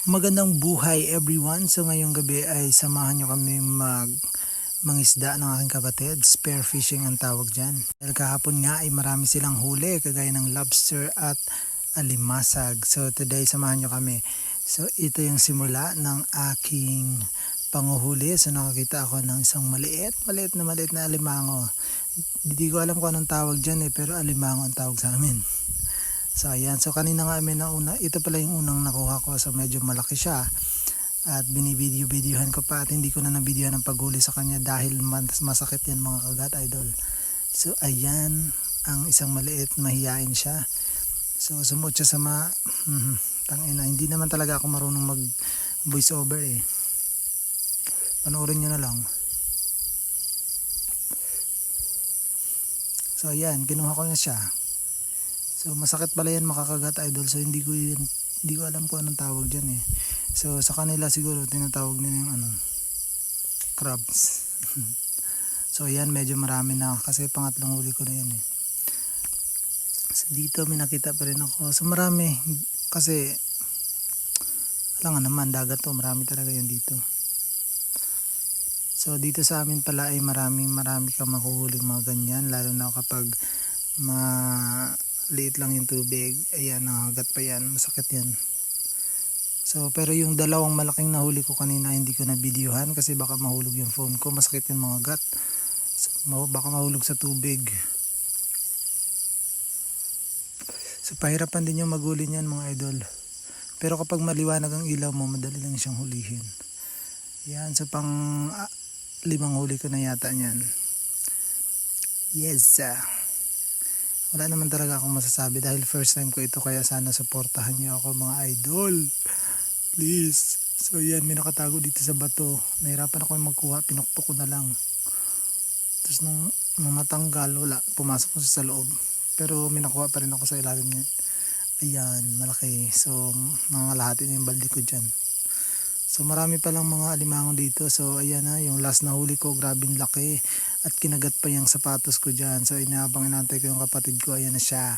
Magandang buhay everyone. So ngayong gabi ay samahan nyo kami mangisda ng aking kapatid. Spear fishing ang tawag dyan. Dahil kahapon nga ay marami silang huli kagaya ng lobster at alimasag. So today samahan nyo kami. So ito yung simula ng aking panguhuli. So nakakita ako ng isang maliit na alimango. Hindi ko alam kung anong tawag dyan pero alimango ang tawag sa amin. So ayan, so kanina nga ito pala yung unang nakuha ko, so medyo malaki siya at binibideo-videohan ko pa at hindi ko na nabidyohan ang paghuli sa kanya dahil masakit yan mga kagat idol. So ayan, ang isang maliit, mahiyain siya. So sumuot siya sa tangina, hindi naman talaga ako marunong mag voice over Panoorin nyo na lang. So ayan, kinuha ko na siya. So masakit pala yan makakagat idol, so hindi ko alam kung anong tawag dyan So sa kanila siguro tinatawag nila yung crabs. So ayan, medyo marami na kasi pangatlong huli ko na yan So dito may nakita pa rin ako, so marami kasi alam nga naman dagat to, marami talaga yan dito. So dito sa amin pala ay marami kang makuhuli mga ganyan, lalo na kapag liit lang yung tubig. Ayan, nakagat pa yan, masakit yan. So pero yung dalawang malaking nahuli ko kanina hindi ko na videohan kasi baka mahulog yung phone ko, masakit yung mga gat. So, baka mahulog sa tubig. So pahirapan din yung maghuli niyan mga idol. Pero kapag maliwanag ang ilaw mo, madali lang siyang hulihin. Yan, so pang 5 huli ko na yata niyan. Yes. Wala naman talaga akong masasabi dahil first time ko ito, kaya sana supportahan niyo ako mga idol. Please. So yan, may nakatago dito sa bato. Nahirapan ako yung magkuha, pinukpok ko na lang. Tapos nung matanggal, wala, pumasok ko sa loob. Pero may nakuha pa rin ako sa ilalim niyan. Ayan, malaki. So nangalahati na yung balde ko dyan. So marami palang mga alimango dito. So ayan na, yung last na huli ko, grabing laki. At kinagat pa yung sapatos ko dyan. So inabang inantay ko yung kapatid ko, ayan na siya.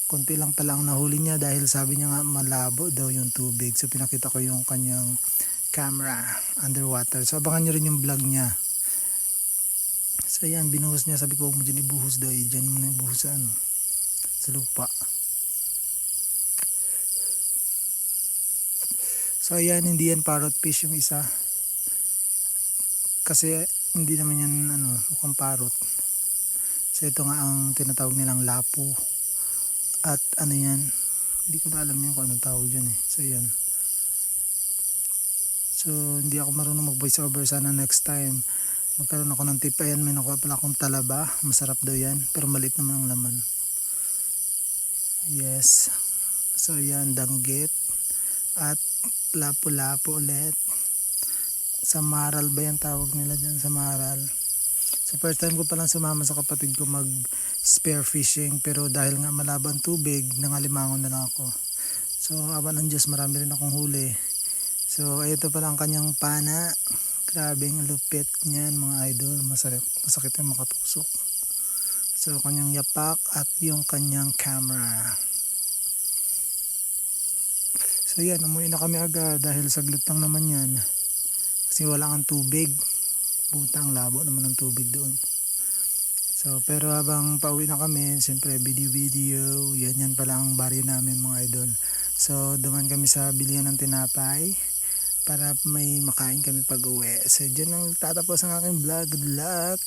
Konti lang pala ang nahuli niya dahil sabi niya nga malabo daw yung tubig. So pinakita ko yung kanyang camera underwater. So abangan nyo rin yung vlog niya. So ayan, binuhos niya. Sabi ko huwag mo dyan ibuhos daw. Dyan mo na ibuhos sa lupa. So ayan, hindi yan parrot fish yung isa. Kasi hindi naman yan mukhang parrot. So ito nga ang tinatawag nilang lapo. At yan, hindi ko na alam yan kung anong tawag dyan So yan. So hindi ako marunong mag voice over, sana next time magkaroon ako ng tip. Ayan, may nakuha pala akong talaba. Masarap daw yan, pero maliit naman ang laman. Yes. So yan, danggit. At lapo-lapo ulit. Samaral ba yung tawag nila dyan? Samaral. So first time ko palang sumama sa kapatid ko mag spear fishing, pero dahil nga malabo ang tubig, nangalimangon na lang ako. So awan ng Diyos, marami rin akong huli. So ito pala ang kanyang pana. Grabing lupit niyan mga idol. Masakit yung makatusok. So kanyang yapak at yung kanyang camera. So yan, umuwi na kami agad dahil saglit lang naman yan. Kasi wala kang tubig. Butang labo naman ng tubig doon. So pero habang pauwi na kami, siyempre video. Yan pala ang baryo namin mga idol. So duman kami sa bilihan ng tinapay para may makain kami pag uwi. So dyan ang tatapos ang aking vlog. Good luck!